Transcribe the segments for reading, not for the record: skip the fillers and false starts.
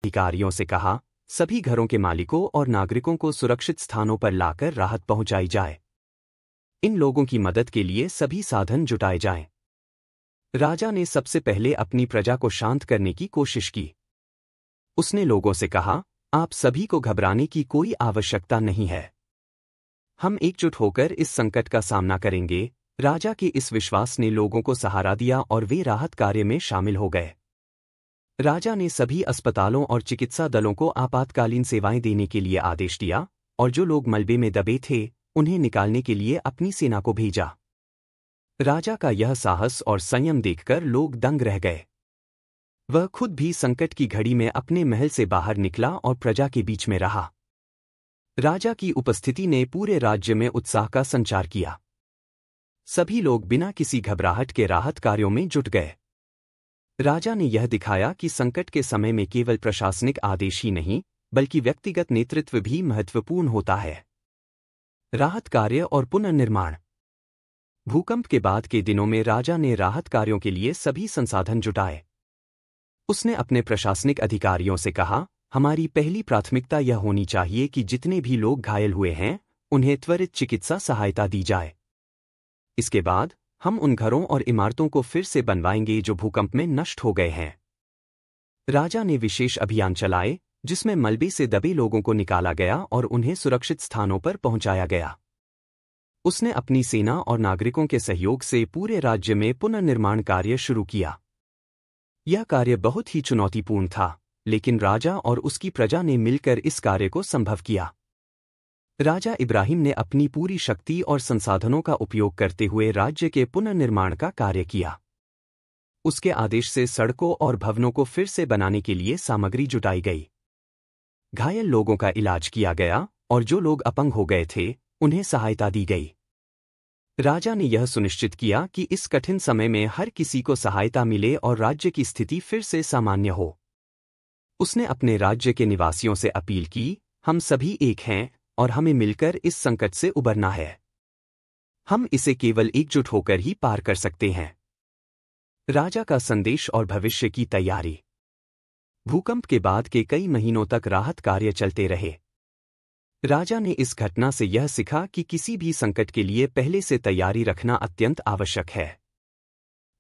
अधिकारियों से कहा, सभी घरों के मालिकों और नागरिकों को सुरक्षित स्थानों पर लाकर राहत पहुंचाई जाए। इन लोगों की मदद के लिए सभी साधन जुटाए जाएं। राजा ने सबसे पहले अपनी प्रजा को शांत करने की कोशिश की। उसने लोगों से कहा, आप सभी को घबराने की कोई आवश्यकता नहीं है। हम एकजुट होकर इस संकट का सामना करेंगे। राजा के इस विश्वास ने लोगों को सहारा दिया और वे राहत कार्य में शामिल हो गए। राजा ने सभी अस्पतालों और चिकित्सा दलों को आपातकालीन सेवाएं देने के लिए आदेश दिया और जो लोग मलबे में दबे थे, उन्हें निकालने के लिए अपनी सेना को भेजा। राजा का यह साहस और संयम देखकर लोग दंग रह गए। वह खुद भी संकट की घड़ी में अपने महल से बाहर निकला और प्रजा के बीच में रहा। राजा की उपस्थिति ने पूरे राज्य में उत्साह का संचार किया। सभी लोग बिना किसी घबराहट के राहत कार्यों में जुट गए। राजा ने यह दिखाया कि संकट के समय में केवल प्रशासनिक आदेश ही नहीं, बल्कि व्यक्तिगत नेतृत्व भी महत्वपूर्ण होता है। राहत कार्य और पुनर्निर्माण। भूकंप के बाद के दिनों में राजा ने राहत कार्यों के लिए सभी संसाधन जुटाए। उसने अपने प्रशासनिक अधिकारियों से कहा, हमारी पहली प्राथमिकता यह होनी चाहिए कि जितने भी लोग घायल हुए हैं, उन्हें त्वरित चिकित्सा सहायता दी जाए। इसके बाद हम उन घरों और इमारतों को फिर से बनवाएंगे जो भूकंप में नष्ट हो गए हैं। राजा ने विशेष अभियान चलाए, जिसमें मलबे से दबे लोगों को निकाला गया और उन्हें सुरक्षित स्थानों पर पहुंचाया गया। उसने अपनी सेना और नागरिकों के सहयोग से पूरे राज्य में पुनर्निर्माण कार्य शुरू किया। यह कार्य बहुत ही चुनौतीपूर्ण था, लेकिन राजा और उसकी प्रजा ने मिलकर इस कार्य को संभव किया। राजा इब्राहिम ने अपनी पूरी शक्ति और संसाधनों का उपयोग करते हुए राज्य के पुनर्निर्माण का कार्य किया। उसके आदेश से सड़कों और भवनों को फिर से बनाने के लिए सामग्री जुटाई गई। घायल लोगों का इलाज किया गया और जो लोग अपंग हो गए थे, उन्हें सहायता दी गई। राजा ने यह सुनिश्चित किया कि इस कठिन समय में हर किसी को सहायता मिले और राज्य की स्थिति फिर से सामान्य हो। उसने अपने राज्य के निवासियों से अपील की, हम सभी एक हैं और हमें मिलकर इस संकट से उबरना है। हम इसे केवल एकजुट होकर ही पार कर सकते हैं। राजा का संदेश और भविष्य की तैयारी। भूकंप के बाद के कई महीनों तक राहत कार्य चलते रहे। राजा ने इस घटना से यह सीखा कि किसी भी संकट के लिए पहले से तैयारी रखना अत्यंत आवश्यक है।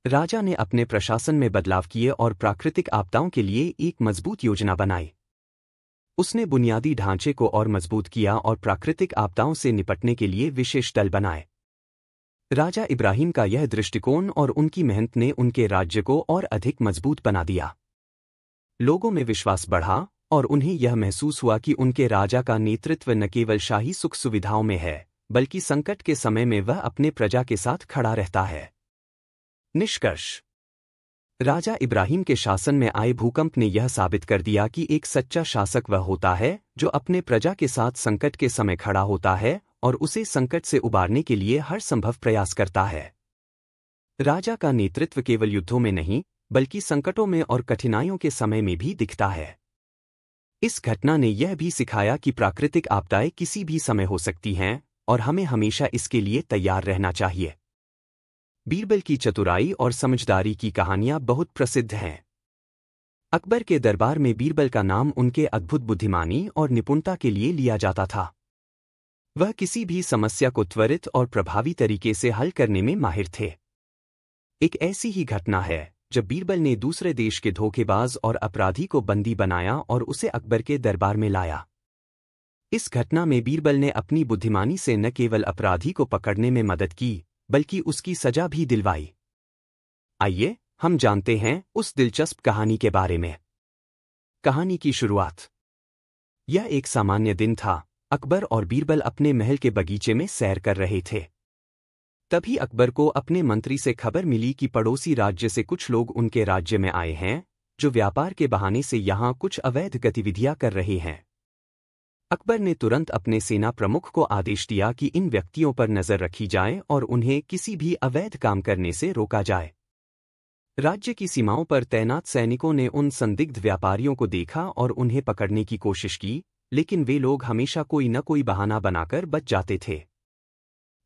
राजा ने अपने प्रशासन में बदलाव किए और प्राकृतिक आपदाओं के लिए एक मजबूत योजना बनाई। उसने बुनियादी ढांचे को और मजबूत किया और प्राकृतिक आपदाओं से निपटने के लिए विशेष दल बनाए। राजा इब्राहिम का यह दृष्टिकोण और उनकी मेहनत ने उनके राज्य को और अधिक मजबूत बना दिया। लोगों में विश्वास बढ़ा और उन्हें यह महसूस हुआ कि उनके राजा का नेतृत्व न केवल शाही सुख सुविधाओं में है, बल्कि संकट के समय में वह अपने प्रजा के साथ खड़ा रहता है। निष्कर्ष। राजा इब्राहिम के शासन में आए भूकंप ने यह साबित कर दिया कि एक सच्चा शासक वह होता है जो अपने प्रजा के साथ संकट के समय खड़ा होता है और उसे संकट से उबारने के लिए हर संभव प्रयास करता है। राजा का नेतृत्व केवल युद्धों में नहीं, बल्कि संकटों में और कठिनाइयों के समय में भी दिखता है। इस घटना ने यह भी सिखाया कि प्राकृतिक आपदाएं किसी भी समय हो सकती हैं और हमें हमेशा इसके लिए तैयार रहना चाहिए। बीरबल की चतुराई और समझदारी की कहानियां बहुत प्रसिद्ध हैं। अकबर के दरबार में बीरबल का नाम उनके अद्भुत बुद्धिमानी और निपुणता के लिए लिया जाता था। वह किसी भी समस्या को त्वरित और प्रभावी तरीके से हल करने में माहिर थे। एक ऐसी ही घटना है जब बीरबल ने दूसरे देश के धोखेबाज और अपराधी को बंदी बनाया और उसे अकबर के दरबार में लाया। इस घटना में बीरबल ने अपनी बुद्धिमानी से न केवल अपराधी को पकड़ने में मदद की, बल्कि उसकी सजा भी दिलवाई। आइए हम जानते हैं उस दिलचस्प कहानी के बारे में। कहानी की शुरुआत। यह एक सामान्य दिन था। अकबर और बीरबल अपने महल के बगीचे में सैर कर रहे थे। तभी अकबर को अपने मंत्री से खबर मिली कि पड़ोसी राज्य से कुछ लोग उनके राज्य में आए हैं, जो व्यापार के बहाने से यहाँ कुछ अवैध गतिविधियां कर रहे हैं। अकबर ने तुरंत अपने सेना प्रमुख को आदेश दिया कि इन व्यक्तियों पर नजर रखी जाए और उन्हें किसी भी अवैध काम करने से रोका जाए। राज्य की सीमाओं पर तैनात सैनिकों ने उन संदिग्ध व्यापारियों को देखा और उन्हें पकड़ने की कोशिश की, लेकिन वे लोग हमेशा कोई न कोई बहाना बनाकर बच जाते थे।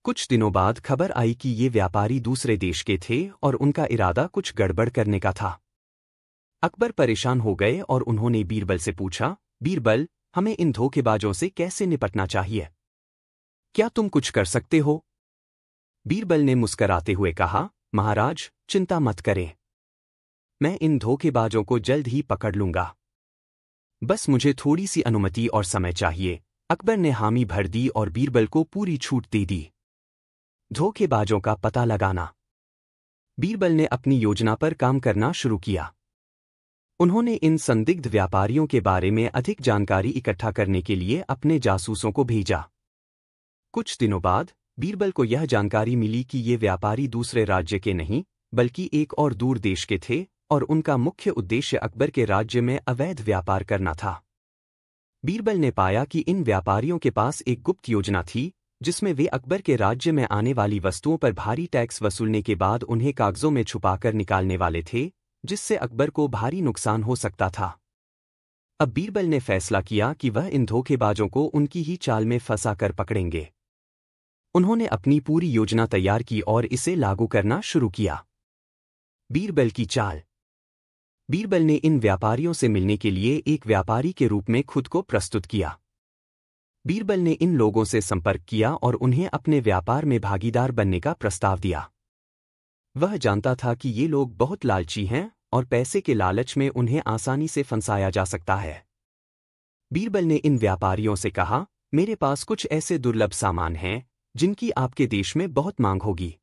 कुछ दिनों बाद खबर आई कि ये व्यापारी दूसरे देश के थे और उनका इरादा कुछ गड़बड़ करने का था। अकबर परेशान हो गए और उन्होंने बीरबल से पूछा, बीरबल, हमें इन धोखेबाजों से कैसे निपटना चाहिए? क्या तुम कुछ कर सकते हो? बीरबल ने मुस्कराते हुए कहा, महाराज, चिंता मत करें। मैं इन धोखेबाजों को जल्द ही पकड़ लूंगा। बस मुझे थोड़ी सी अनुमति और समय चाहिए। अकबर ने हामी भर दी और बीरबल को पूरी छूट दे दी। धोखेबाजों का पता लगाना। बीरबल ने अपनी योजना पर काम करना शुरू किया। उन्होंने इन संदिग्ध व्यापारियों के बारे में अधिक जानकारी इकट्ठा करने के लिए अपने जासूसों को भेजा। कुछ दिनों बाद बीरबल को यह जानकारी मिली कि ये व्यापारी दूसरे राज्य के नहीं, बल्कि एक और दूर देश के थे और उनका मुख्य उद्देश्य अकबर के राज्य में अवैध व्यापार करना था। बीरबल ने पाया कि इन व्यापारियों के पास एक गुप्त योजना थी, जिसमें वे अकबर के राज्य में आने वाली वस्तुओं पर भारी टैक्स वसूलने के बाद उन्हें कागजों में छुपाकर निकालने वाले थे, जिससे अकबर को भारी नुकसान हो सकता था। अब बीरबल ने फैसला किया कि वह इन धोखेबाजों को उनकी ही चाल में फंसा कर पकड़ेंगे। उन्होंने अपनी पूरी योजना तैयार की और इसे लागू करना शुरू किया। बीरबल की चाल। बीरबल ने इन व्यापारियों से मिलने के लिए एक व्यापारी के रूप में खुद को प्रस्तुत किया। बीरबल ने इन लोगों से संपर्क किया और उन्हें अपने व्यापार में भागीदार बनने का प्रस्ताव दिया। वह जानता था कि ये लोग बहुत लालची हैं और पैसे के लालच में उन्हें आसानी से फंसाया जा सकता है। बीरबल ने इन व्यापारियों से कहा, मेरे पास कुछ ऐसे दुर्लभ सामान हैं जिनकी आपके देश में बहुत मांग होगी।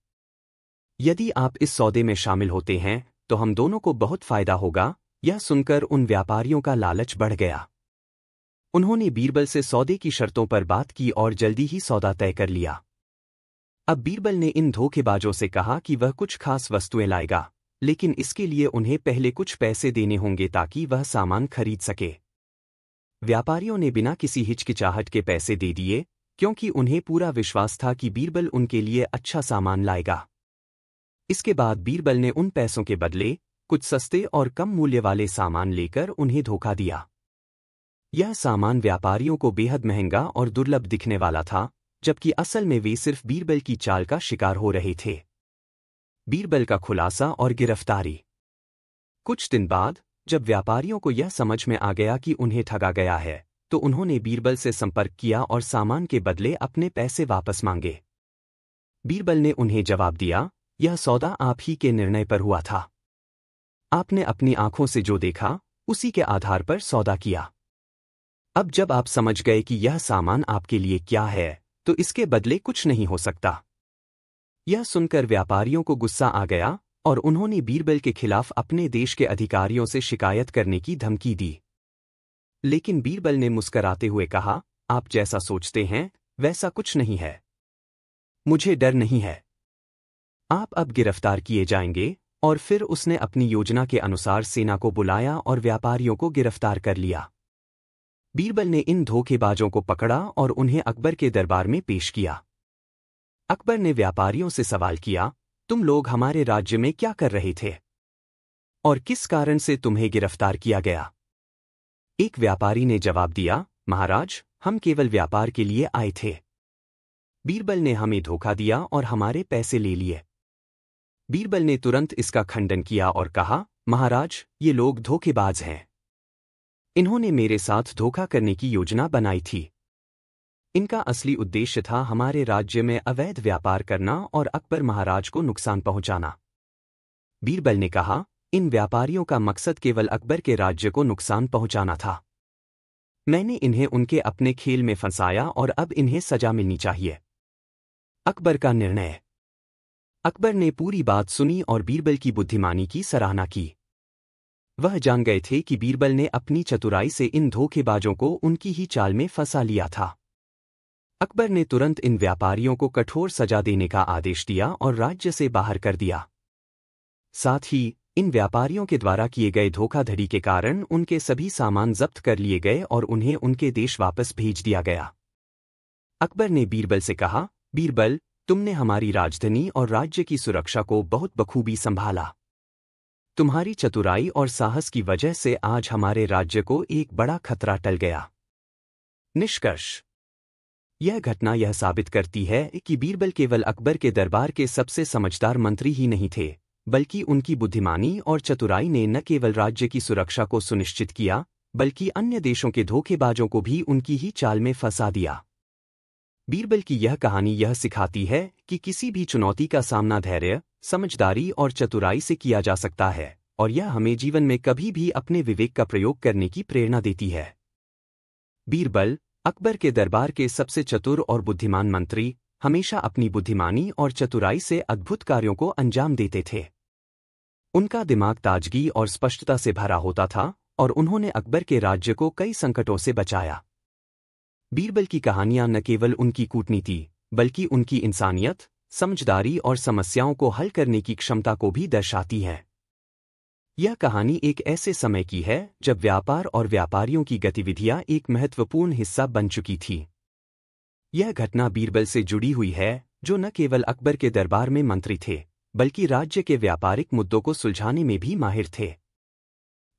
यदि आप इस सौदे में शामिल होते हैं तो हम दोनों को बहुत फायदा होगा। यह सुनकर उन व्यापारियों का लालच बढ़ गया। उन्होंने बीरबल से सौदे की शर्तों पर बात की और जल्दी ही सौदा तय कर लिया। अब बीरबल ने इन धोखेबाजों से कहा कि वह कुछ खास वस्तुएं लाएगा, लेकिन इसके लिए उन्हें पहले कुछ पैसे देने होंगे ताकि वह सामान खरीद सके। व्यापारियों ने बिना किसी हिचकिचाहट के पैसे दे दिए, क्योंकि उन्हें पूरा विश्वास था कि बीरबल उनके लिए अच्छा सामान लाएगा। इसके बाद बीरबल ने उन पैसों के बदले कुछ सस्ते और कम मूल्य वाले सामान लेकर उन्हें धोखा दिया। यह सामान व्यापारियों को बेहद महंगा और दुर्लभ दिखने वाला था, जबकि असल में वे सिर्फ बीरबल की चाल का शिकार हो रहे थे। बीरबल का खुलासा और गिरफ्तारी। कुछ दिन बाद जब व्यापारियों को यह समझ में आ गया कि उन्हें ठगा गया है, तो उन्होंने बीरबल से संपर्क किया और सामान के बदले अपने पैसे वापस मांगे। बीरबल ने उन्हें जवाब दिया, यह सौदा आप ही के निर्णय पर हुआ था। आपने अपनी आंखों से जो देखा, उसी के आधार पर सौदा किया। अब जब आप समझ गए कि यह सामान आपके लिए क्या है, तो इसके बदले कुछ नहीं हो सकता। यह सुनकर व्यापारियों को गुस्सा आ गया और उन्होंने बीरबल के खिलाफ अपने देश के अधिकारियों से शिकायत करने की धमकी दी। लेकिन बीरबल ने मुस्कराते हुए कहा, आप जैसा सोचते हैं वैसा कुछ नहीं है। मुझे डर नहीं है। आप अब गिरफ्तार किए जाएंगे। और फिर उसने अपनी योजना के अनुसार सेना को बुलाया और व्यापारियों को गिरफ्तार कर लिया। बीरबल ने इन धोखेबाजों को पकड़ा और उन्हें अकबर के दरबार में पेश किया। अकबर ने व्यापारियों से सवाल किया, तुम लोग हमारे राज्य में क्या कर रहे थे और किस कारण से तुम्हें गिरफ्तार किया गया? एक व्यापारी ने जवाब दिया, महाराज, हम केवल व्यापार के लिए आए थे। बीरबल ने हमें धोखा दिया और हमारे पैसे ले लिए। बीरबल ने तुरंत इसका खंडन किया और कहा, महाराज, ये लोग धोखेबाज हैं। इन्होंने मेरे साथ धोखा करने की योजना बनाई थी। इनका असली उद्देश्य था हमारे राज्य में अवैध व्यापार करना और अकबर महाराज को नुकसान पहुंचाना। बीरबल ने कहा, इन व्यापारियों का मकसद केवल अकबर के राज्य को नुकसान पहुंचाना था। मैंने इन्हें उनके अपने खेल में फंसाया और अब इन्हें सजा मिलनी चाहिए। अकबर का निर्णय। अकबर ने पूरी बात सुनी और बीरबल की बुद्धिमानी की सराहना की। वह जान गए थे कि बीरबल ने अपनी चतुराई से इन धोखेबाजों को उनकी ही चाल में फंसा लिया था। अकबर ने तुरंत इन व्यापारियों को कठोर सजा देने का आदेश दिया और राज्य से बाहर कर दिया। साथ ही इन व्यापारियों के द्वारा किए गए धोखाधड़ी के कारण उनके सभी सामान जब्त कर लिए गए और उन्हें उनके देश वापस भेज दिया गया। अकबर ने बीरबल से कहा, बीरबल, तुमने हमारी राजधानी और राज्य की सुरक्षा को बहुत बखूबी संभाला। तुम्हारी चतुराई और साहस की वजह से आज हमारे राज्य को एक बड़ा खतरा टल गया। निष्कर्ष। यह घटना यह साबित करती है कि बीरबल केवल अकबर के दरबार के सबसे समझदार मंत्री ही नहीं थे, बल्कि उनकी बुद्धिमानी और चतुराई ने न केवल राज्य की सुरक्षा को सुनिश्चित किया, बल्कि अन्य देशों के धोखेबाजों को भी उनकी ही चाल में फंसा दिया। बीरबल की यह कहानी यह सिखाती है कि किसी भी चुनौती का सामना धैर्य, समझदारी और चतुराई से किया जा सकता है, और यह हमें जीवन में कभी भी अपने विवेक का प्रयोग करने की प्रेरणा देती है। बीरबल, अकबर के दरबार के सबसे चतुर और बुद्धिमान मंत्री, हमेशा अपनी बुद्धिमानी और चतुराई से अद्भुत कार्यों को अंजाम देते थे। उनका दिमाग ताजगी और स्पष्टता से भरा होता था, और उन्होंने अकबर के राज्य को कई संकटों से बचाया। बीरबल की कहानियां न केवल उनकी कूटनीति, बल्कि उनकी इंसानियत, समझदारी और समस्याओं को हल करने की क्षमता को भी दर्शाती है। यह कहानी एक ऐसे समय की है जब व्यापार और व्यापारियों की गतिविधियां एक महत्वपूर्ण हिस्सा बन चुकी थी। यह घटना बीरबल से जुड़ी हुई है, जो न केवल अकबर के दरबार में मंत्री थे, बल्कि राज्य के व्यापारिक मुद्दों को सुलझाने में भी माहिर थे।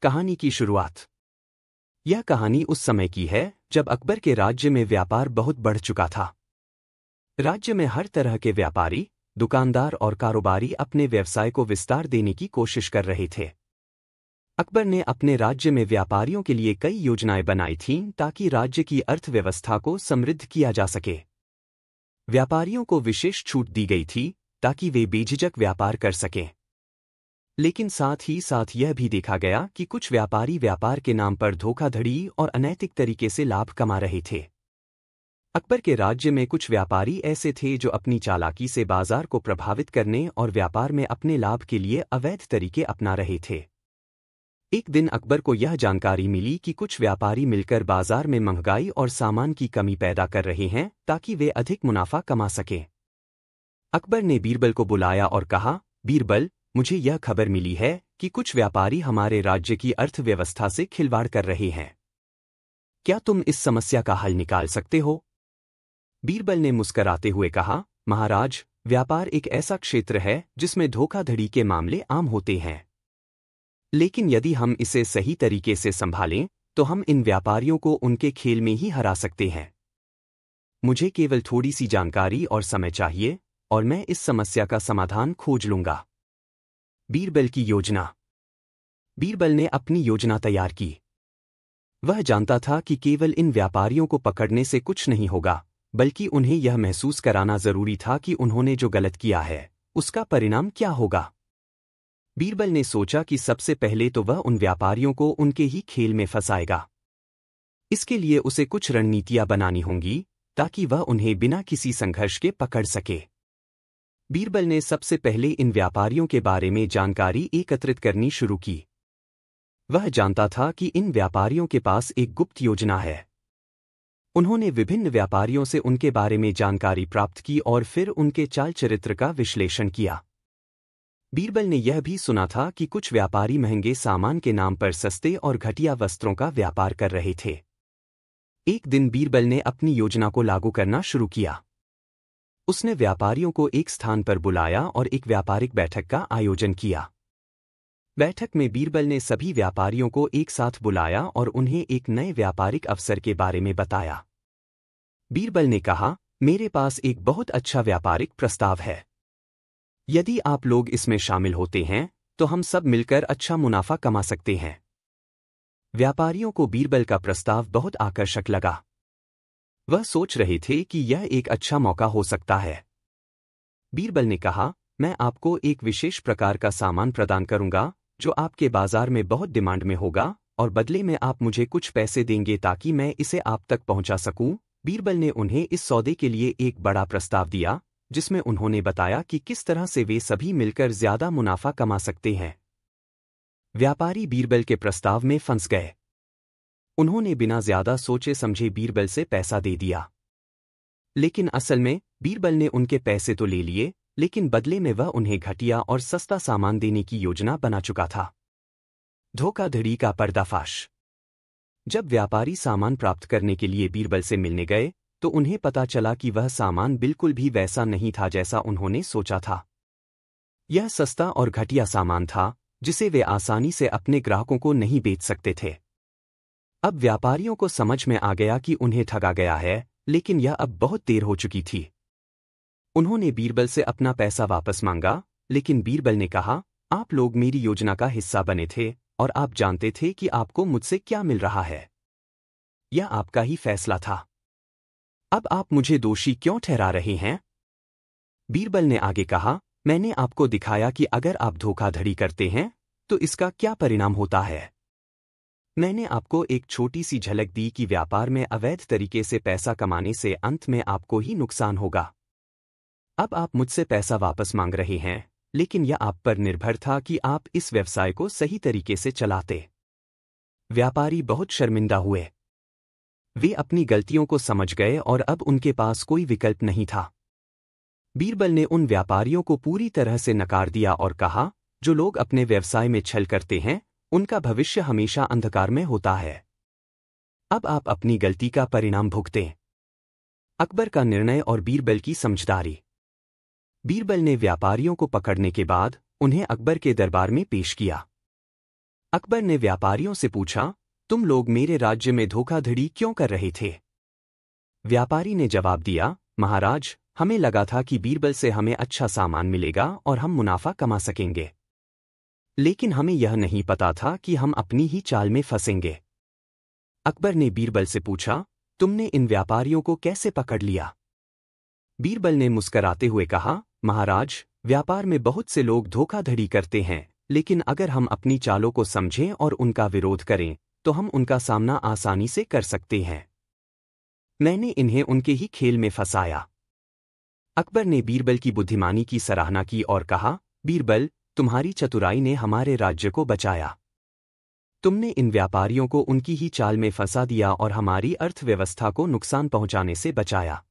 कहानी की शुरुआत। यह कहानी उस समय की है जब अकबर के राज्य में व्यापार बहुत बढ़ चुका था। राज्य में हर तरह के व्यापारी, दुकानदार और कारोबारी अपने व्यवसाय को विस्तार देने की कोशिश कर रहे थे। अकबर ने अपने राज्य में व्यापारियों के लिए कई योजनाएं बनाई थीं ताकि राज्य की अर्थव्यवस्था को समृद्ध किया जा सके। व्यापारियों को विशेष छूट दी गई थी ताकि वे बेझिझक व्यापार कर सकें। लेकिन साथ ही साथ यह भी देखा गया कि कुछ व्यापारी व्यापार के नाम पर धोखाधड़ी और अनैतिक तरीके से लाभ कमा रहे थे। अकबर के राज्य में कुछ व्यापारी ऐसे थे जो अपनी चालाकी से बाजार को प्रभावित करने और व्यापार में अपने लाभ के लिए अवैध तरीके अपना रहे थे। एक दिन अकबर को यह जानकारी मिली कि कुछ व्यापारी मिलकर बाजार में महंगाई और सामान की कमी पैदा कर रहे हैं ताकि वे अधिक मुनाफा कमा सकें। अकबर ने बीरबल को बुलाया और कहा, बीरबल, मुझे यह खबर मिली है कि कुछ व्यापारी हमारे राज्य की अर्थव्यवस्था से खिलवाड़ कर रहे हैं। क्या तुम इस समस्या का हल निकाल सकते हो? बीरबल ने मुस्कराते हुए कहा, महाराज, व्यापार एक ऐसा क्षेत्र है जिसमें धोखाधड़ी के मामले आम होते हैं। लेकिन यदि हम इसे सही तरीके से संभालें, तो हम इन व्यापारियों को उनके खेल में ही हरा सकते हैं। मुझे केवल थोड़ी सी जानकारी और समय चाहिए, और मैं इस समस्या का समाधान खोज लूंगा। बीरबल की योजना। बीरबल ने अपनी योजना तैयार की। वह जानता था कि केवल इन व्यापारियों को पकड़ने से कुछ नहीं होगा, बल्कि उन्हें यह महसूस कराना जरूरी था कि उन्होंने जो गलत किया है, उसका परिणाम क्या होगा। बीरबल ने सोचा कि सबसे पहले तो वह उन व्यापारियों को उनके ही खेल में फंसाएगा। इसके लिए उसे कुछ रणनीतियां बनानी होंगी ताकि वह उन्हें बिना किसी संघर्ष के पकड़ सके। बीरबल ने सबसे पहले इन व्यापारियों के बारे में जानकारी एकत्रित करनी शुरू की। वह जानता था कि इन व्यापारियों के पास एक गुप्त योजना है। उन्होंने विभिन्न व्यापारियों से उनके बारे में जानकारी प्राप्त की और फिर उनके चाल चरित्र का विश्लेषण किया। बीरबल ने यह भी सुना था कि कुछ व्यापारी महंगे सामान के नाम पर सस्ते और घटिया वस्त्रों का व्यापार कर रहे थे। एक दिन बीरबल ने अपनी योजना को लागू करना शुरू किया। उसने व्यापारियों को एक स्थान पर बुलाया और एक व्यापारिक बैठक का आयोजन किया। बैठक में बीरबल ने सभी व्यापारियों को एक साथ बुलाया और उन्हें एक नए व्यापारिक अवसर के बारे में बताया। बीरबल ने कहा, मेरे पास एक बहुत अच्छा व्यापारिक प्रस्ताव है। यदि आप लोग इसमें शामिल होते हैं, तो हम सब मिलकर अच्छा मुनाफा कमा सकते हैं। व्यापारियों को बीरबल का प्रस्ताव बहुत आकर्षक लगा। वह सोच रहे थे कि यह एक अच्छा मौका हो सकता है। बीरबल ने कहा, मैं आपको एक विशेष प्रकार का सामान प्रदान करूंगा जो आपके बाजार में बहुत डिमांड में होगा, और बदले में आप मुझे कुछ पैसे देंगे ताकि मैं इसे आप तक पहुंचा सकूं। बीरबल ने उन्हें इस सौदे के लिए एक बड़ा प्रस्ताव दिया, जिसमें उन्होंने बताया कि किस तरह से वे सभी मिलकर ज्यादा मुनाफा कमा सकते हैं। व्यापारी बीरबल के प्रस्ताव में फंस गए। उन्होंने बिना ज्यादा सोचे समझे बीरबल से पैसा दे दिया। लेकिन असल में बीरबल ने उनके पैसे तो ले लिए, लेकिन बदले में वह उन्हें घटिया और सस्ता सामान देने की योजना बना चुका था। धोखाधड़ी का पर्दाफाश। जब व्यापारी सामान प्राप्त करने के लिए बीरबल से मिलने गए, तो उन्हें पता चला कि वह सामान बिल्कुल भी वैसा नहीं था जैसा उन्होंने सोचा था। यह सस्ता और घटिया सामान था, जिसे वे आसानी से अपने ग्राहकों को नहीं बेच सकते थे। अब व्यापारियों को समझ में आ गया कि उन्हें ठगा गया है, लेकिन यह अब बहुत देर हो चुकी थी। उन्होंने बीरबल से अपना पैसा वापस मांगा, लेकिन बीरबल ने कहा, आप लोग मेरी योजना का हिस्सा बने थे और आप जानते थे कि आपको मुझसे क्या मिल रहा है। यह आपका ही फैसला था। अब आप मुझे दोषी क्यों ठहरा रहे हैं? बीरबल ने आगे कहा, मैंने आपको दिखाया कि अगर आप धोखाधड़ी करते हैं तो इसका क्या परिणाम होता है। मैंने आपको एक छोटी सी झलक दी कि व्यापार में अवैध तरीके से पैसा कमाने से अंत में आपको ही नुकसान होगा। अब आप मुझसे पैसा वापस मांग रहे हैं, लेकिन यह आप पर निर्भर था कि आप इस व्यवसाय को सही तरीके से चलाते। व्यापारी बहुत शर्मिंदा हुए। वे अपनी गलतियों को समझ गए और अब उनके पास कोई विकल्प नहीं था। बीरबल ने उन व्यापारियों को पूरी तरह से नकार दिया और कहा, जो लोग अपने व्यवसाय में छल करते हैं उनका भविष्य हमेशा अंधकार में होता है। अब आप अपनी गलती का परिणाम भुगतें। अकबर का निर्णय और बीरबल की समझदारी। बीरबल ने व्यापारियों को पकड़ने के बाद उन्हें अकबर के दरबार में पेश किया। अकबर ने व्यापारियों से पूछा, तुम लोग मेरे राज्य में धोखाधड़ी क्यों कर रहे थे? व्यापारी ने जवाब दिया, महाराज, हमें लगा था कि बीरबल से हमें अच्छा सामान मिलेगा और हम मुनाफा कमा सकेंगे, लेकिन हमें यह नहीं पता था कि हम अपनी ही चाल में फंसेंगे। अकबर ने बीरबल से पूछा, तुमने इन व्यापारियों को कैसे पकड़ लिया? बीरबल ने मुस्कराते हुए कहा, महाराज, व्यापार में बहुत से लोग धोखाधड़ी करते हैं, लेकिन अगर हम अपनी चालों को समझें और उनका विरोध करें तो हम उनका सामना आसानी से कर सकते हैं। मैंने इन्हें उनके ही खेल में फंसाया। अकबर ने बीरबल की बुद्धिमानी की सराहना की और कहा, बीरबल, तुम्हारी चतुराई ने हमारे राज्य को बचाया। तुमने इन व्यापारियों को उनकी ही चाल में फंसा दिया और हमारी अर्थव्यवस्था को नुकसान पहुंचाने से बचाया।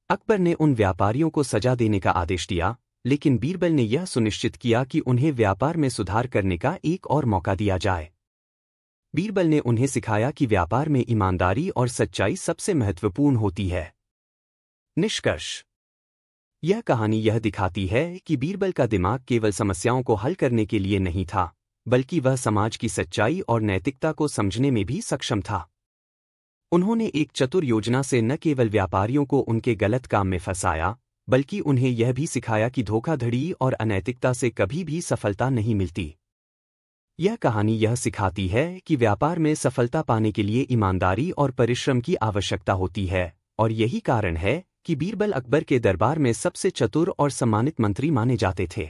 अकबर ने उन व्यापारियों को सजा देने का आदेश दिया, लेकिन बीरबल ने यह सुनिश्चित किया कि उन्हें व्यापार में सुधार करने का एक और मौका दिया जाए। बीरबल ने उन्हें सिखाया कि व्यापार में ईमानदारी और सच्चाई सबसे महत्वपूर्ण होती है। निष्कर्ष। यह कहानी यह दिखाती है कि बीरबल का दिमाग केवल समस्याओं को हल करने के लिए नहीं था, बल्कि वह समाज की सच्चाई और नैतिकता को समझने में भी सक्षम था। उन्होंने एक चतुर योजना से न केवल व्यापारियों को उनके गलत काम में फंसाया, बल्कि उन्हें यह भी सिखाया कि धोखाधड़ी और अनैतिकता से कभी भी सफलता नहीं मिलती। यह कहानी यह सिखाती है कि व्यापार में सफलता पाने के लिए ईमानदारी और परिश्रम की आवश्यकता होती है, और यही कारण है कि बीरबल अकबर के दरबार में सबसे चतुर और सम्मानित मंत्री माने जाते थे।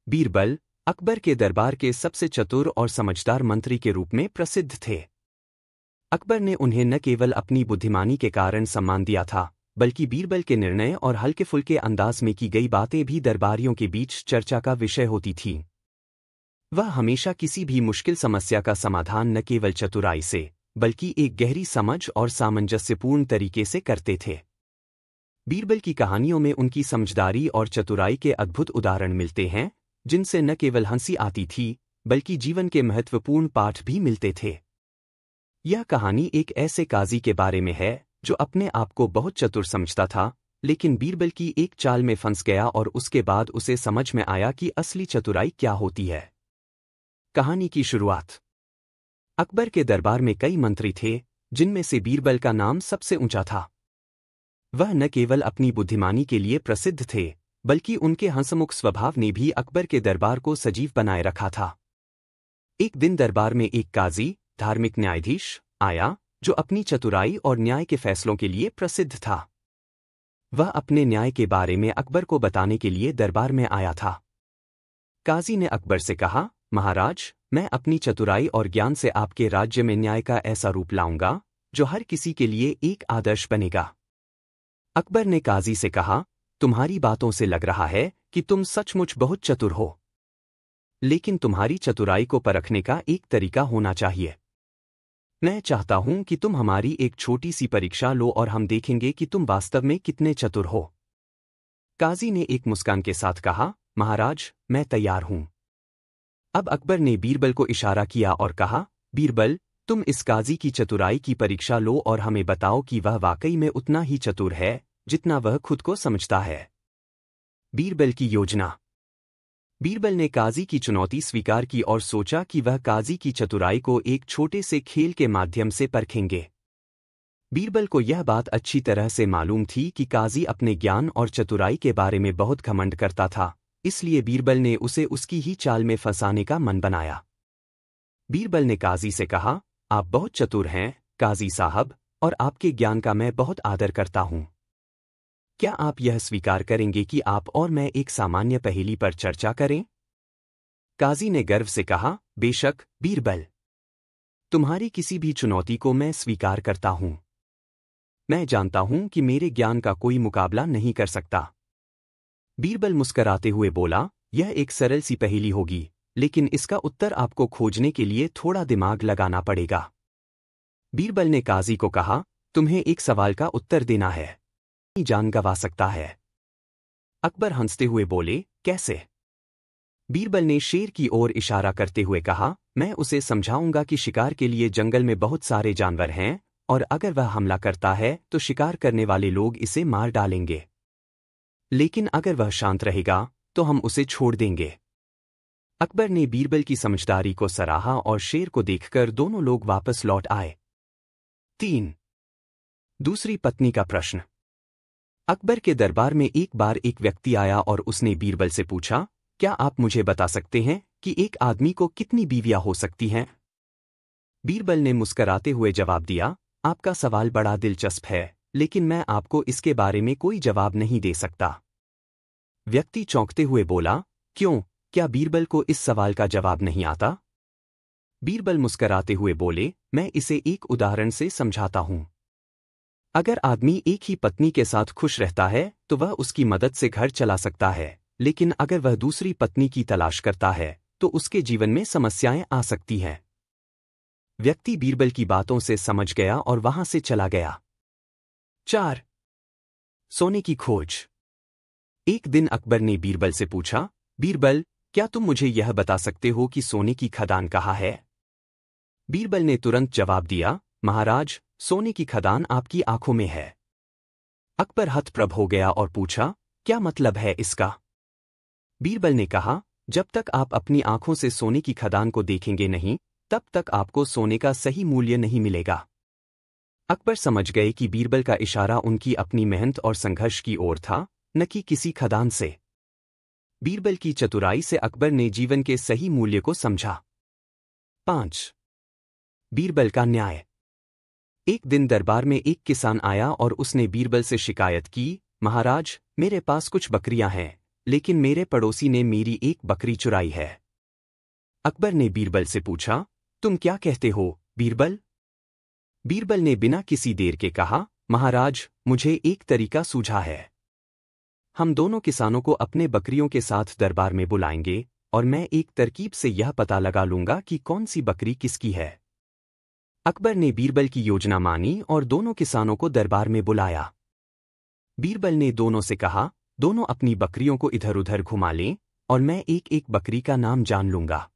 बीरबल अकबर के दरबार के सबसे चतुर और समझदार मंत्री के रूप में प्रसिद्ध थे। अकबर ने उन्हें न केवल अपनी बुद्धिमानी के कारण सम्मान दिया था, बल्कि बीरबल के निर्णय और हल्के फुल्के अंदाज में की गई बातें भी दरबारियों के बीच चर्चा का विषय होती थीं। वह हमेशा किसी भी मुश्किल समस्या का समाधान न केवल चतुराई से, बल्कि एक गहरी समझ और सामंजस्यपूर्ण तरीके से करते थे। बीरबल की कहानियों में उनकी समझदारी और चतुराई के अद्भुत उदाहरण मिलते हैं, जिनसे न केवल हंसी आती थी, बल्कि जीवन के महत्वपूर्ण पाठ भी मिलते थे। यह कहानी एक ऐसे काजी के बारे में है जो अपने आप को बहुत चतुर समझता था, लेकिन बीरबल की एक चाल में फंस गया और उसके बाद उसे समझ में आया कि असली चतुराई क्या होती है। कहानी की शुरुआत। अकबर के दरबार में कई मंत्री थे, जिनमें से बीरबल का नाम सबसे ऊंचा था। वह न केवल अपनी बुद्धिमानी के लिए प्रसिद्ध थे, बल्कि उनके हंसमुख स्वभाव ने भी अकबर के दरबार को सजीव बनाए रखा था। एक दिन दरबार में एक काजी, धार्मिक न्यायाधीश, आया, जो अपनी चतुराई और न्याय के फैसलों के लिए प्रसिद्ध था। वह अपने न्याय के बारे में अकबर को बताने के लिए दरबार में आया था। काजी ने अकबर से कहा, महाराज, मैं अपनी चतुराई और ज्ञान से आपके राज्य में न्याय का ऐसा रूप लाऊंगा जो हर किसी के लिए एक आदर्श बनेगा। अकबर ने काजी से कहा, तुम्हारी बातों से लग रहा है कि तुम सचमुच बहुत चतुर हो, लेकिन तुम्हारी चतुराई को परखने का एक तरीका होना चाहिए। मैं चाहता हूं कि तुम हमारी एक छोटी सी परीक्षा लो और हम देखेंगे कि तुम वास्तव में कितने चतुर हो। काजी ने एक मुस्कान के साथ कहा, महाराज, मैं तैयार हूं। अब अकबर ने बीरबल को इशारा किया और कहा, बीरबल, तुम इस काजी की चतुराई की परीक्षा लो और हमें बताओ कि वह वाकई में उतना ही चतुर है जितना वह खुद को समझता है। बीरबल की योजना। बीरबल ने काजी की चुनौती स्वीकार की और सोचा कि वह काजी की चतुराई को एक छोटे से खेल के माध्यम से परखेंगे। बीरबल को यह बात अच्छी तरह से मालूम थी कि काजी अपने ज्ञान और चतुराई के बारे में बहुत घमंड करता था, इसलिए बीरबल ने उसे उसकी ही चाल में फंसाने का मन बनाया। बीरबल ने काजी से कहा, आप बहुत चतुर हैं, काजी साहब, और आपके ज्ञान का मैं बहुत आदर करता हूं। क्या आप यह स्वीकार करेंगे कि आप और मैं एक सामान्य पहेली पर चर्चा करें? काजी ने गर्व से कहा, बेशक, बीरबल। तुम्हारी किसी भी चुनौती को मैं स्वीकार करता हूं। मैं जानता हूं कि मेरे ज्ञान का कोई मुकाबला नहीं कर सकता। बीरबल मुस्कराते हुए बोला, यह एक सरल सी पहेली होगी, लेकिन इसका उत्तर आपको खोजने के लिए थोड़ा दिमाग लगाना पड़ेगा। बीरबल ने काजी को कहा, तुम्हें एक सवाल का उत्तर देना है। जान गंवा सकता है। अकबर हंसते हुए बोले, कैसे? बीरबल ने शेर की ओर इशारा करते हुए कहा, मैं उसे समझाऊंगा कि शिकार के लिए जंगल में बहुत सारे जानवर हैं, और अगर वह हमला करता है तो शिकार करने वाले लोग इसे मार डालेंगे। लेकिन अगर वह शांत रहेगा तो हम उसे छोड़ देंगे। अकबर ने बीरबल की समझदारी को सराहा और शेर को देखकर दोनों लोग वापस लौट आए। 3. दूसरी पत्नी का प्रश्न। अकबर के दरबार में एक बार एक व्यक्ति आया और उसने बीरबल से पूछा, क्या आप मुझे बता सकते हैं कि एक आदमी को कितनी बीवियां हो सकती हैं? बीरबल ने मुस्कराते हुए जवाब दिया, आपका सवाल बड़ा दिलचस्प है, लेकिन मैं आपको इसके बारे में कोई जवाब नहीं दे सकता। व्यक्ति चौंकते हुए बोला, क्यों, क्या बीरबल को इस सवाल का जवाब नहीं आता? बीरबल मुस्कराते हुए बोले, मैं इसे एक उदाहरण से समझाता हूं। अगर आदमी एक ही पत्नी के साथ खुश रहता है तो वह उसकी मदद से घर चला सकता है, लेकिन अगर वह दूसरी पत्नी की तलाश करता है तो उसके जीवन में समस्याएं आ सकती हैं। व्यक्ति बीरबल की बातों से समझ गया और वहां से चला गया। 4. सोने की खोज। एक दिन अकबर ने बीरबल से पूछा, बीरबल, क्या तुम मुझे यह बता सकते हो कि सोने की खदान कहाँ है? बीरबल ने तुरंत जवाब दिया, महाराज, सोने की खदान आपकी आंखों में है। अकबर हतप्रभ हो गया और पूछा, क्या मतलब है इसका? बीरबल ने कहा, जब तक आप अपनी आंखों से सोने की खदान को देखेंगे नहीं, तब तक आपको सोने का सही मूल्य नहीं मिलेगा। अकबर समझ गए कि बीरबल का इशारा उनकी अपनी मेहनत और संघर्ष की ओर था, न कि किसी खदान से। बीरबल की चतुराई से अकबर ने जीवन के सही मूल्य को समझा। 5. बीरबल का न्याय। एक दिन दरबार में एक किसान आया और उसने बीरबल से शिकायत की, महाराज, मेरे पास कुछ बकरियां हैं, लेकिन मेरे पड़ोसी ने मेरी एक बकरी चुराई है। अकबर ने बीरबल से पूछा, तुम क्या कहते हो, बीरबल? बीरबल ने बिना किसी देर के कहा, महाराज, मुझे एक तरीका सूझा है। हम दोनों किसानों को अपने बकरियों के साथ दरबार में बुलाएंगे और मैं एक तरकीब से यह पता लगा लूंगा कि कौन सी बकरी किसकी है। अकबर ने बीरबल की योजना मानी और दोनों किसानों को दरबार में बुलाया। बीरबल ने दोनों से कहा, दोनों अपनी बकरियों को इधर-उधर घुमा लें और मैं एक एक बकरी का नाम जान लूंगा।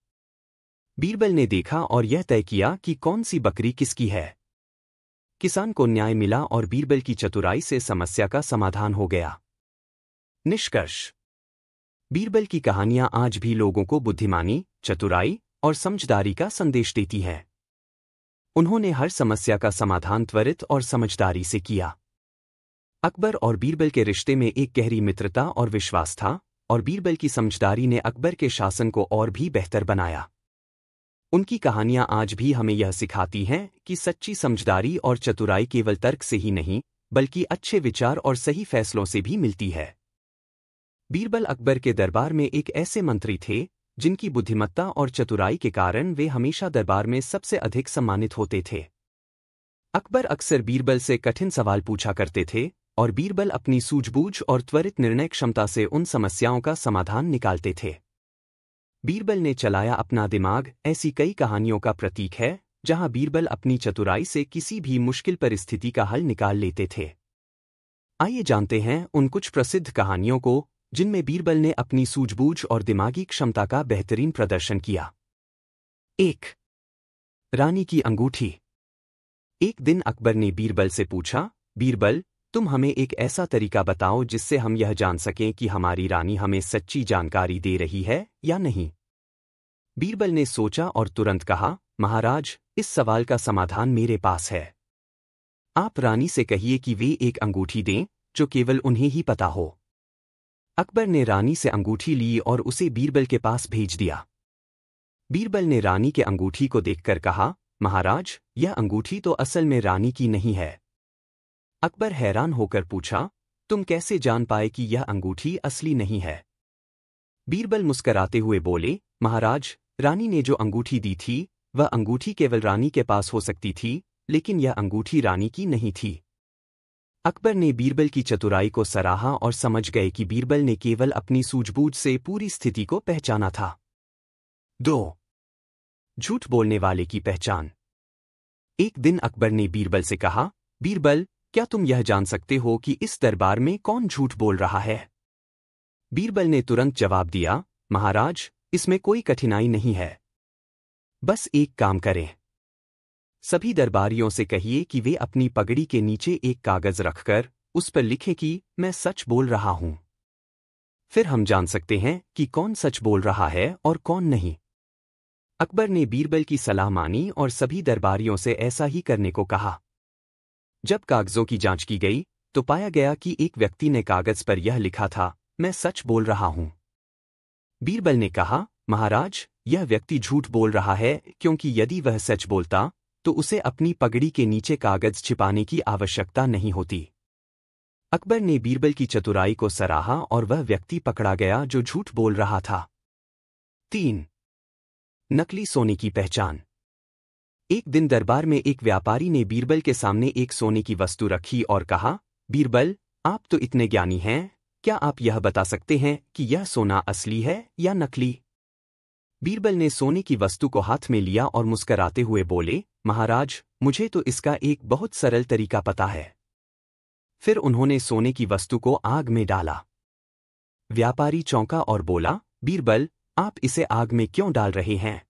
बीरबल ने देखा और यह तय किया कि कौन सी बकरी किसकी है। किसान को न्याय मिला और बीरबल की चतुराई से समस्या का समाधान हो गया। निष्कर्ष। बीरबल की कहानियां आज भी लोगों को बुद्धिमानी, चतुराई और समझदारी का संदेश देती हैं। उन्होंने हर समस्या का समाधान त्वरित और समझदारी से किया। अकबर और बीरबल के रिश्ते में एक गहरी मित्रता और विश्वास था, और बीरबल की समझदारी ने अकबर के शासन को और भी बेहतर बनाया। उनकी कहानियां आज भी हमें यह सिखाती हैं कि सच्ची समझदारी और चतुराई केवल तर्क से ही नहीं, बल्कि अच्छे विचार और सही फैसलों से भी मिलती है। बीरबल अकबर के दरबार में एक ऐसे मंत्री थे जिनकी बुद्धिमत्ता और चतुराई के कारण वे हमेशा दरबार में सबसे अधिक सम्मानित होते थे। अकबर अक्सर बीरबल से कठिन सवाल पूछा करते थे और बीरबल अपनी सूझबूझ और त्वरित निर्णय क्षमता से उन समस्याओं का समाधान निकालते थे। बीरबल ने चलाया अपना दिमाग ऐसी कई कहानियों का प्रतीक है जहां बीरबल अपनी चतुराई से किसी भी मुश्किल परिस्थिति का हल निकाल लेते थे। आइए जानते हैं उन कुछ प्रसिद्ध कहानियों को जिनमें बीरबल ने अपनी सूझबूझ और दिमागी क्षमता का बेहतरीन प्रदर्शन किया। 1. रानी की अंगूठी। एक दिन अकबर ने बीरबल से पूछा, बीरबल, तुम हमें एक ऐसा तरीका बताओ जिससे हम यह जान सकें कि हमारी रानी हमें सच्ची जानकारी दे रही है या नहीं। बीरबल ने सोचा और तुरंत कहा, महाराज, इस सवाल का समाधान मेरे पास है। आप रानी से कहिए कि वे एक अंगूठी दें जो केवल उन्हें ही पता हो। अकबर ने रानी से अंगूठी ली और उसे बीरबल के पास भेज दिया। बीरबल ने रानी के अंगूठी को देखकर कहा, महाराज, यह अंगूठी तो असल में रानी की नहीं है। अकबर हैरान होकर पूछा, तुम कैसे जान पाए कि यह अंगूठी असली नहीं है? बीरबल मुस्कराते हुए बोले, महाराज, रानी ने जो अंगूठी दी थी वह अंगूठी केवल रानी के पास हो सकती थी, लेकिन यह अंगूठी रानी की नहीं थी। अकबर ने बीरबल की चतुराई को सराहा और समझ गए कि बीरबल ने केवल अपनी सूझबूझ से पूरी स्थिति को पहचाना था। 2. झूठ बोलने वाले की पहचान। एक दिन अकबर ने बीरबल से कहा, बीरबल, क्या तुम यह जान सकते हो कि इस दरबार में कौन झूठ बोल रहा है? बीरबल ने तुरंत जवाब दिया, महाराज, इसमें कोई कठिनाई नहीं है। बस एक काम करें। सभी दरबारियों से कहिए कि वे अपनी पगड़ी के नीचे एक कागज रखकर उस पर लिखें कि मैं सच बोल रहा हूं। फिर हम जान सकते हैं कि कौन सच बोल रहा है और कौन नहीं। अकबर ने बीरबल की सलाह मानी और सभी दरबारियों से ऐसा ही करने को कहा। जब कागजों की जांच की गई तो पाया गया कि एक व्यक्ति ने कागज पर यह लिखा था, मैं सच बोल रहा हूं। बीरबल ने कहा, महाराज, यह व्यक्ति झूठ बोल रहा है, क्योंकि यदि वह सच बोलता तो उसे अपनी पगड़ी के नीचे कागज छिपाने की आवश्यकता नहीं होती। अकबर ने बीरबल की चतुराई को सराहा और वह व्यक्ति पकड़ा गया जो झूठ बोल रहा था। 3. नकली सोने की पहचान। एक दिन दरबार में एक व्यापारी ने बीरबल के सामने एक सोने की वस्तु रखी और कहा, बीरबल, आप तो इतने ज्ञानी हैं, क्या आप यह बता सकते हैं कि यह सोना असली है या नकली? बीरबल ने सोने की वस्तु को हाथ में लिया और मुस्कराते हुए बोले, महाराज, मुझे तो इसका एक बहुत सरल तरीका पता है। फिर उन्होंने सोने की वस्तु को आग में डाला। व्यापारी चौंका और बोला, बीरबल, आप इसे आग में क्यों डाल रहे हैं?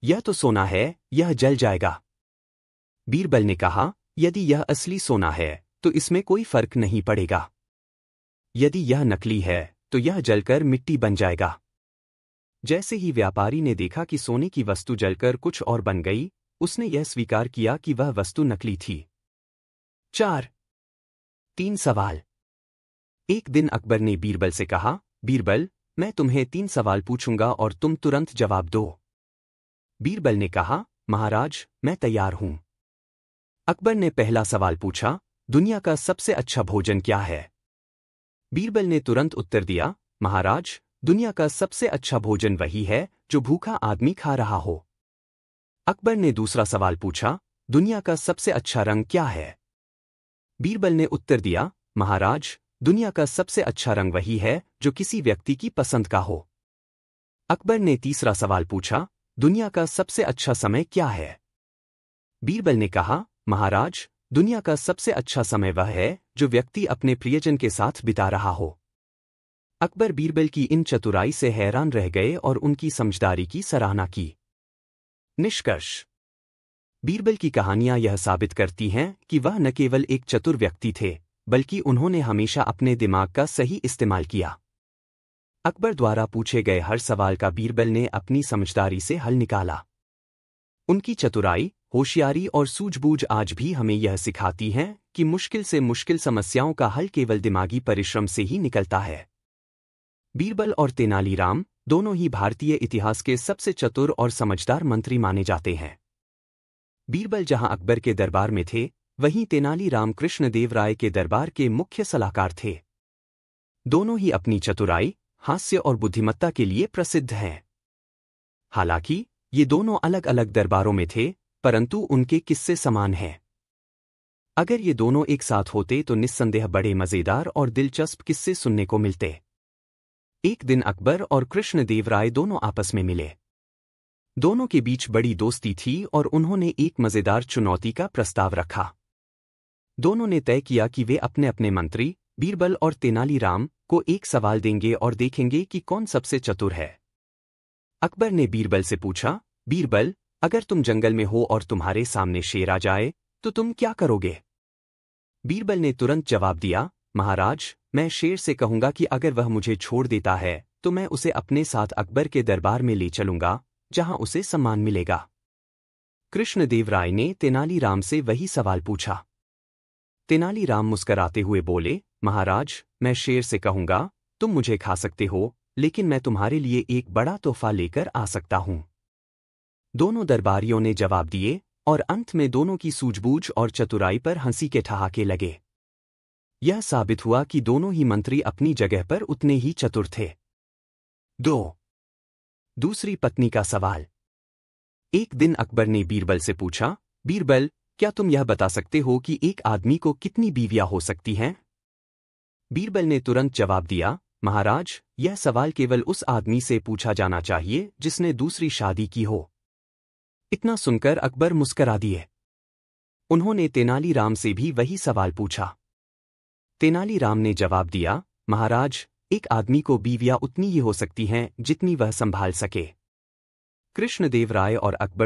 यह तो सोना है, यह जल जाएगा। बीरबल ने कहा, यदि यह असली सोना है तो इसमें कोई फर्क नहीं पड़ेगा। यदि यह नकली है तो यह जलकर मिट्टी बन जाएगा। जैसे ही व्यापारी ने देखा कि सोने की वस्तु जलकर कुछ और बन गई, उसने यह स्वीकार किया कि वह वस्तु नकली थी। 4. 3 सवाल। एक दिन अकबर ने बीरबल से कहा, बीरबल, मैं तुम्हें 3 सवाल पूछूंगा और तुम तुरंत जवाब दो। बीरबल ने कहा, महाराज, मैं तैयार हूं। अकबर ने पहला सवाल पूछा, दुनिया का सबसे अच्छा भोजन क्या है? बीरबल ने तुरंत उत्तर दिया, महाराज, दुनिया का सबसे अच्छा भोजन वही है जो भूखा आदमी खा रहा हो। अकबर ने दूसरा सवाल पूछा, दुनिया का सबसे अच्छा रंग क्या है? बीरबल ने उत्तर दिया, महाराज, दुनिया का सबसे अच्छा रंग वही है जो किसी व्यक्ति की पसंद का हो। अकबर ने तीसरा सवाल पूछा, दुनिया का सबसे अच्छा समय क्या है? बीरबल ने कहा, महाराज, दुनिया का सबसे अच्छा समय वह है जो व्यक्ति अपने प्रियजन के साथ बिता रहा हो। अकबर बीरबल की इन चतुराई से हैरान रह गए और उनकी समझदारी की सराहना की। निष्कर्ष। बीरबल की कहानियां यह साबित करती हैं कि वह न केवल एक चतुर व्यक्ति थे, बल्कि उन्होंने हमेशा अपने दिमाग का सही इस्तेमाल किया। अकबर द्वारा पूछे गए हर सवाल का बीरबल ने अपनी समझदारी से हल निकाला। उनकी चतुराई, होशियारी और सूझबूझ आज भी हमें यह सिखाती हैं कि मुश्किल से मुश्किल समस्याओं का हल केवल दिमागी परिश्रम से ही निकलता है। बीरबल और तेनालीराम दोनों ही भारतीय इतिहास के सबसे चतुर और समझदार मंत्री माने जाते हैं। बीरबल जहां अकबर के दरबार में थे, वहीं तेनालीराम कृष्णदेवराय के दरबार के मुख्य सलाहकार थे। दोनों ही अपनी चतुराई, हास्य और बुद्धिमत्ता के लिए प्रसिद्ध हैं। हालांकि ये दोनों अलग अलग दरबारों में थे, परंतु उनके किस्से समान हैं। अगर ये दोनों एक साथ होते तो निस्संदेह बड़े मजेदार और दिलचस्प किस्से सुनने को मिलते। एक दिन अकबर और कृष्णदेवराय दोनों आपस में मिले। दोनों के बीच बड़ी दोस्ती थी और उन्होंने एक मजेदार चुनौती का प्रस्ताव रखा। दोनों ने तय किया कि वे अपने अपने मंत्री, बीरबल और तेनालीराम, को एक सवाल देंगे और देखेंगे कि कौन सबसे चतुर है। अकबर ने बीरबल से पूछा, बीरबल, अगर तुम जंगल में हो और तुम्हारे सामने शेर आ जाए तो तुम क्या करोगे? बीरबल ने तुरंत जवाब दिया, महाराज, मैं शेर से कहूंगा कि अगर वह मुझे छोड़ देता है तो मैं उसे अपने साथ अकबर के दरबार में ले चलूंगा, जहां उसे सम्मान मिलेगा। कृष्णदेवराय ने तेनालीराम से वही सवाल पूछा। तेनालीराम मुस्कराते हुए बोले, महाराज, मैं शेर से कहूंगा, तुम मुझे खा सकते हो, लेकिन मैं तुम्हारे लिए एक बड़ा तोहफा लेकर आ सकता हूं। दोनों दरबारियों ने जवाब दिए, और अंत में दोनों की सूझबूझ और चतुराई पर हंसी के ठहाके लगे। यह साबित हुआ कि दोनों ही मंत्री अपनी जगह पर उतने ही चतुर थे। 2. दूसरी पत्नी का सवाल। एक दिन अकबर ने बीरबल से पूछा, बीरबल, क्या तुम यह बता सकते हो कि एक आदमी को कितनी बीवियां हो सकती हैं? बीरबल ने तुरंत जवाब दिया, महाराज, यह सवाल केवल उस आदमी से पूछा जाना चाहिए जिसने दूसरी शादी की हो। इतना सुनकर अकबर मुस्करा दिए। उन्होंने तेनालीराम से भी वही सवाल पूछा। तेनालीराम ने जवाब दिया, महाराज, एक आदमी को बीवियां उतनी ही हो सकती हैं जितनी वह संभाल सके। कृष्णदेव राय और अकबर